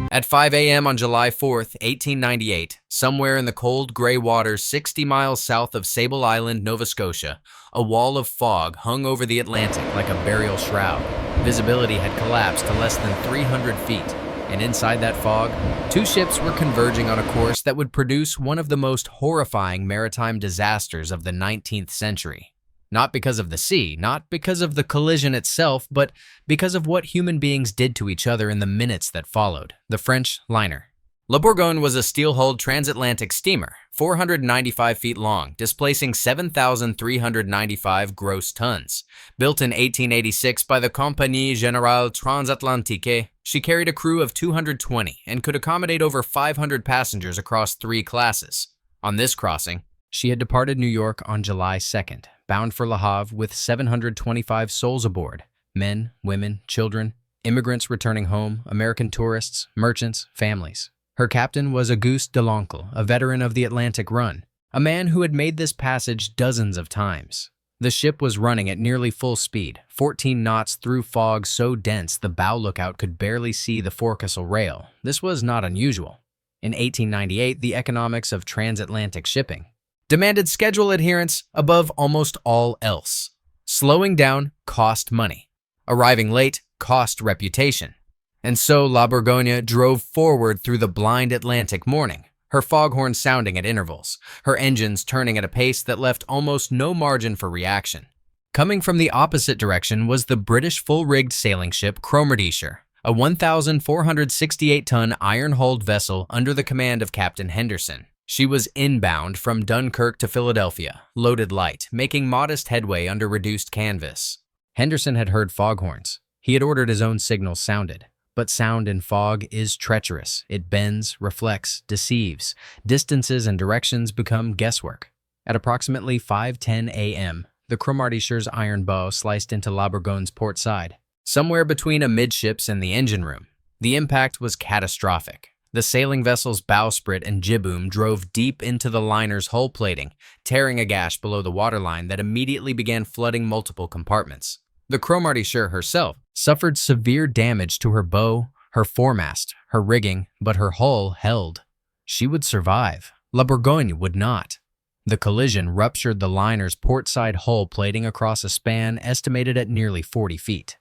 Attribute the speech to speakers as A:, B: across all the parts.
A: At 5 a.m. on July 4th, 1898, somewhere in the cold gray waters 60 miles south of Sable Island, Nova Scotia, a wall of fog hung over the Atlantic like a burial shroud. Visibility had collapsed to less than 300 feet, and inside that fog, two ships were converging on a course that would produce one of the most horrifying maritime disasters of the 19th century. Not because of the sea, not because of the collision itself, but because of what human beings did to each other in the minutes that followed. The French liner. La Bourgogne was a steel-hulled transatlantic steamer, 495 feet long, displacing 7,395 gross tons. Built in 1886 by the Compagnie Générale Transatlantique, she carried a crew of 220 and could accommodate over 500 passengers across 3 classes. On this crossing, she had departed New York on July 2nd, bound for Le Havre with 725 souls aboard, men, women, children, immigrants returning home, American tourists, merchants, families. Her captain was Auguste Deloncle, a veteran of the Atlantic run, a man who had made this passage dozens of times. The ship was running at nearly full speed, 14 knots through fog so dense the bow lookout could barely see the forecastle rail. This was not unusual. In 1898, the economics of transatlantic shipping demanded schedule adherence above almost all else. Slowing down cost money. Arriving late cost reputation. And so La Bourgogne drove forward through the blind Atlantic morning, her foghorn sounding at intervals, her engines turning at a pace that left almost no margin for reaction. Coming from the opposite direction was the British full-rigged sailing ship Cromartyshire, a 1,468-ton iron-hulled vessel under the command of Captain Henderson. She was inbound from Dunkirk to Philadelphia, loaded light, making modest headway under reduced canvas. Henderson had heard foghorns. He had ordered his own signals sounded. But sound in fog is treacherous. It bends, reflects, deceives. Distances and directions become guesswork. At approximately 5:10 a.m., the Cromartyshire's iron bow sliced into La Bourgogne's port side, somewhere between amidships and the engine room. The impact was catastrophic. The sailing vessel's bowsprit and jibboom drove deep into the liner's hull plating, tearing a gash below the waterline that immediately began flooding multiple compartments. The Cromartyshire herself suffered severe damage to her bow, her foremast, her rigging, but her hull held. She would survive. La Bourgogne would not. The collision ruptured the liner's portside hull plating across a span estimated at nearly 40 feet.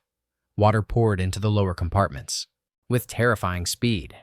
A: Water poured into the lower compartments. With terrifying speed,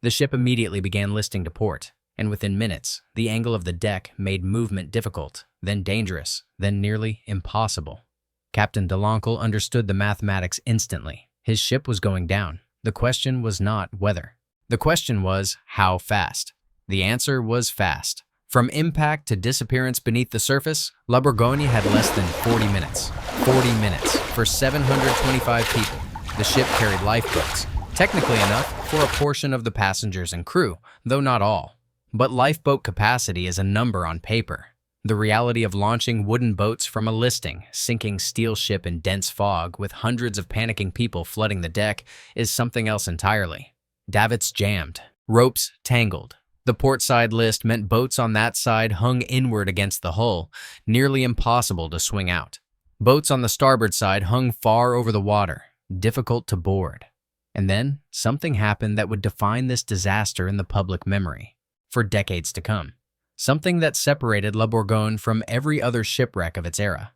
A: the ship immediately began listing to port, and within minutes, the angle of the deck made movement difficult, then dangerous, then nearly impossible. Captain Deloncle understood the mathematics instantly. His ship was going down. The question was not whether. The question was how fast. The answer was fast. From impact to disappearance beneath the surface, La Bourgogne had less than 40 minutes. 40 minutes for 725 people. The ship carried lifeboats, technically enough for a portion of the passengers and crew, though not all. But lifeboat capacity is a number on paper. The reality of launching wooden boats from a listing, sinking steel ship in dense fog with hundreds of panicking people flooding the deck is something else entirely. Davits jammed, ropes tangled. The port side list meant boats on that side hung inward against the hull, nearly impossible to swing out. Boats on the starboard side hung far over the water, difficult to board. And then something happened that would define this disaster in the public memory for decades to come. Something that separated La Bourgogne from every other shipwreck of its era.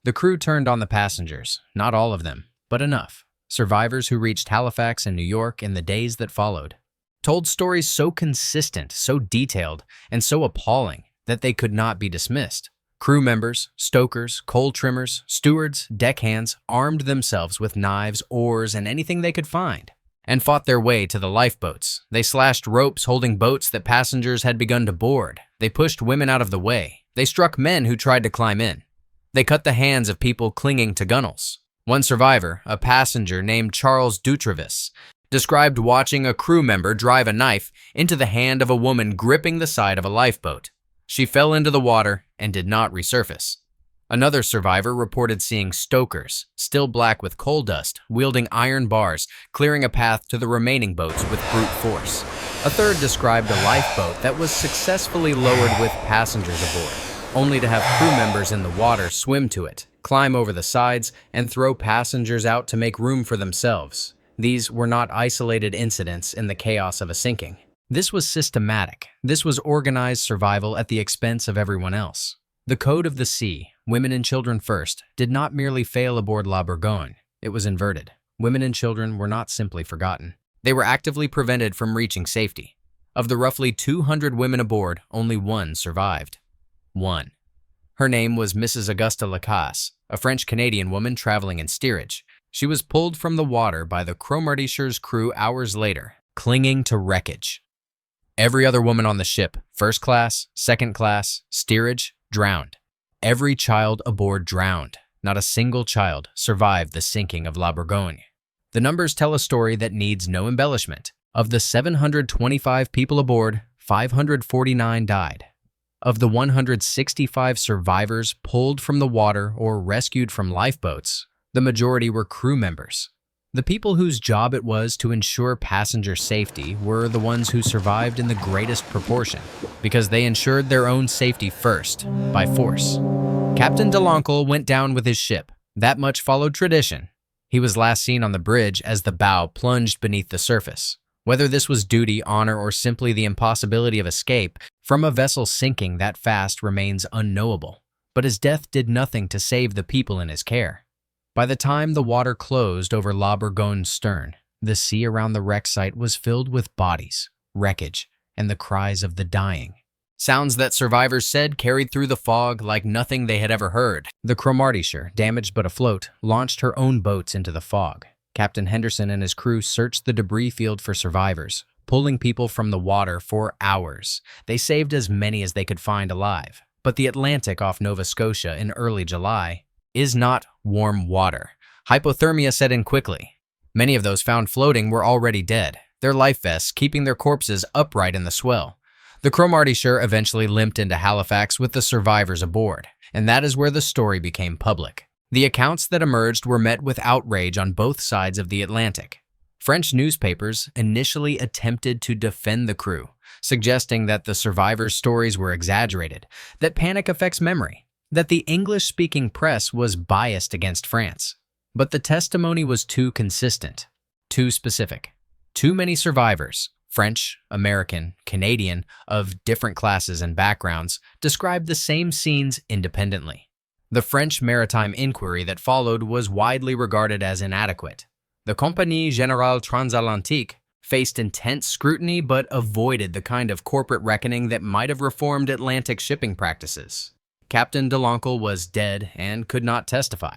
A: The crew turned on the passengers, not all of them, but enough. Survivors who reached Halifax and New York in the days that followed told stories so consistent, so detailed, and so appalling that they could not be dismissed. Crew members, stokers, coal trimmers, stewards, deckhands armed themselves with knives, oars, and anything they could find, and fought their way to the lifeboats. They slashed ropes holding boats that passengers had begun to board. They pushed women out of the way. They struck men who tried to climb in. They cut the hands of people clinging to gunwales. One survivor, a passenger named Charles Dutrevis, described watching a crew member drive a knife into the hand of a woman gripping the side of a lifeboat. She fell into the water and did not resurface. Another survivor reported seeing stokers, still black with coal dust, wielding iron bars, clearing a path to the remaining boats with brute force. A third described a lifeboat that was successfully lowered with passengers aboard, only to have crew members in the water swim to it, climb over the sides, and throw passengers out to make room for themselves. These were not isolated incidents in the chaos of a sinking. This was systematic. This was organized survival at the expense of everyone else. The code of the sea, women and children first, did not merely fail aboard La Bourgogne. It was inverted. Women and children were not simply forgotten. They were actively prevented from reaching safety. Of the roughly 200 women aboard, only one survived. One. Her name was Mrs. Augusta Lacasse, a French-Canadian woman traveling in steerage. She was pulled from the water by the Cromartyshire's crew hours later, clinging to wreckage. Every other woman on the ship, first class, second class, steerage, drowned. Every child aboard drowned. Not a single child survived the sinking of La Bourgogne. The numbers tell a story that needs no embellishment. Of the 725 people aboard, 549 died. Of the 165 survivors pulled from the water or rescued from lifeboats, the majority were crew members. The people whose job it was to ensure passenger safety were the ones who survived in the greatest proportion, because they ensured their own safety first, by force. Captain Deloncle went down with his ship. That much followed tradition. He was last seen on the bridge as the bow plunged beneath the surface. Whether this was duty, honor, or simply the impossibility of escape from a vessel sinking that fast remains unknowable. But his death did nothing to save the people in his care. By the time the water closed over La Bourgogne's stern, the sea around the wreck site was filled with bodies, wreckage, and the cries of the dying. Sounds that survivors said carried through the fog like nothing they had ever heard. The Cromartyshire, damaged but afloat, launched her own boats into the fog. Captain Henderson and his crew searched the debris field for survivors, pulling people from the water for hours. They saved as many as they could find alive. But the Atlantic off Nova Scotia in early July is not warm water. Hypothermia set in quickly. Many of those found floating were already dead, their life vests keeping their corpses upright in the swell. The Cromartyshire eventually limped into Halifax with the survivors aboard, and that is where the story became public. The accounts that emerged were met with outrage on both sides of the Atlantic. French newspapers initially attempted to defend the crew, suggesting that the survivors' stories were exaggerated, that panic affects memory, that the English-speaking press was biased against France. But the testimony was too consistent, too specific. Too many survivors, French, American, Canadian, of different classes and backgrounds, described the same scenes independently. The French maritime inquiry that followed was widely regarded as inadequate. The Compagnie Générale Transatlantique faced intense scrutiny but avoided the kind of corporate reckoning that might have reformed Atlantic shipping practices. Captain Deloncle was dead and could not testify.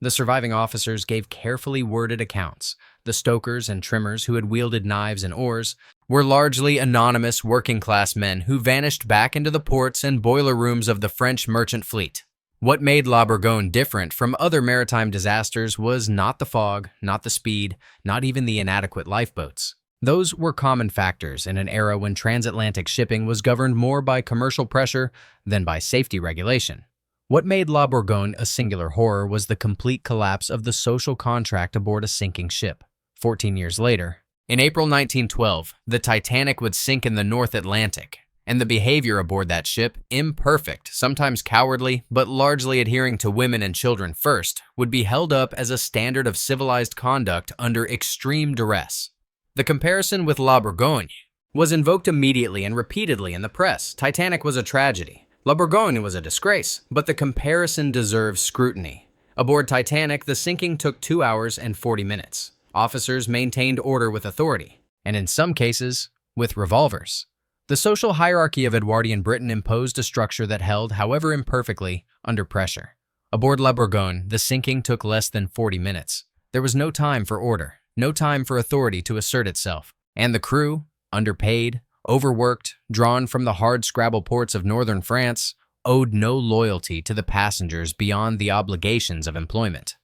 A: The surviving officers gave carefully worded accounts. The stokers and trimmers who had wielded knives and oars were largely anonymous working-class men who vanished back into the ports and boiler rooms of the French merchant fleet. What made La Bourgogne different from other maritime disasters was not the fog, not the speed, not even the inadequate lifeboats. Those were common factors in an era when transatlantic shipping was governed more by commercial pressure than by safety regulation. What made La Bourgogne a singular horror was the complete collapse of the social contract aboard a sinking ship. 14 years later, in April 1912, the Titanic would sink in the North Atlantic, and the behavior aboard that ship, imperfect, sometimes cowardly, but largely adhering to women and children first, would be held up as a standard of civilized conduct under extreme duress. The comparison with La Bourgogne was invoked immediately and repeatedly in the press. Titanic was a tragedy. La Bourgogne was a disgrace, but the comparison deserves scrutiny. Aboard Titanic, the sinking took 2 hours and 40 minutes. Officers maintained order with authority, and in some cases, with revolvers. The social hierarchy of Edwardian Britain imposed a structure that held, however imperfectly, under pressure. Aboard La Bourgogne, the sinking took less than 40 minutes. There was no time for order, no time for authority to assert itself. And the crew, underpaid, overworked, drawn from the hard-scrabble ports of northern France, owed no loyalty to the passengers beyond the obligations of employment.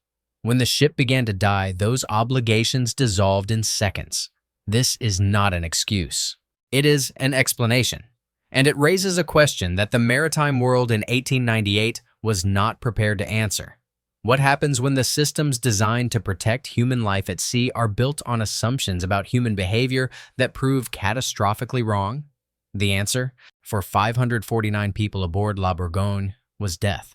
A: When the ship began to die, those obligations dissolved in seconds. This is not an excuse. It is an explanation. And it raises a question that the maritime world in 1898 was not prepared to answer. What happens when the systems designed to protect human life at sea are built on assumptions about human behavior that prove catastrophically wrong? The answer, for 549 people aboard La Bourgogne, was death.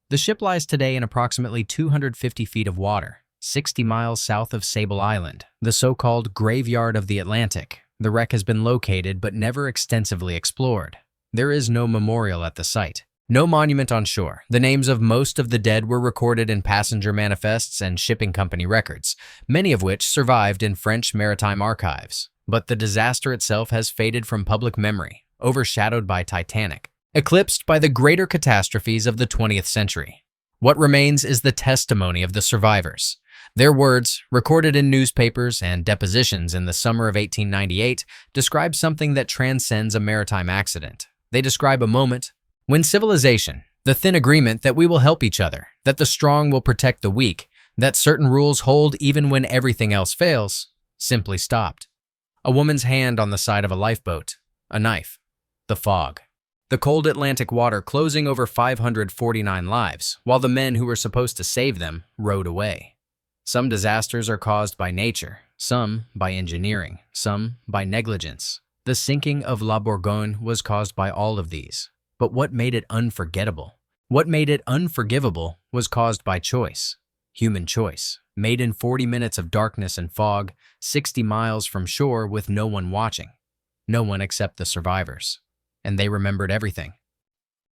A: The ship lies today in approximately 250 feet of water, 60 miles south of Sable Island, the so-called graveyard of the Atlantic. The wreck has been located but never extensively explored. There is no memorial at the site. No monument on shore. The names of most of the dead were recorded in passenger manifests and shipping company records, many of which survived in French maritime archives. But the disaster itself has faded from public memory, overshadowed by Titanic, eclipsed by the greater catastrophes of the 20th century. What remains is the testimony of the survivors. Their words, recorded in newspapers and depositions in the summer of 1898, describe something that transcends a maritime accident. They describe a moment when civilization, the thin agreement that we will help each other, that the strong will protect the weak, that certain rules hold even when everything else fails, simply stopped. A woman's hand on the side of a lifeboat, a knife, the fog. The cold Atlantic water closing over 549 lives, while the men who were supposed to save them rowed away. Some disasters are caused by nature, some by engineering, some by negligence. The sinking of La Bourgogne was caused by all of these. But what made it unforgettable? What made it unforgivable was caused by choice. Human choice, made in 40 minutes of darkness and fog, 60 miles from shore with no one watching. No one except the survivors. And they remembered everything.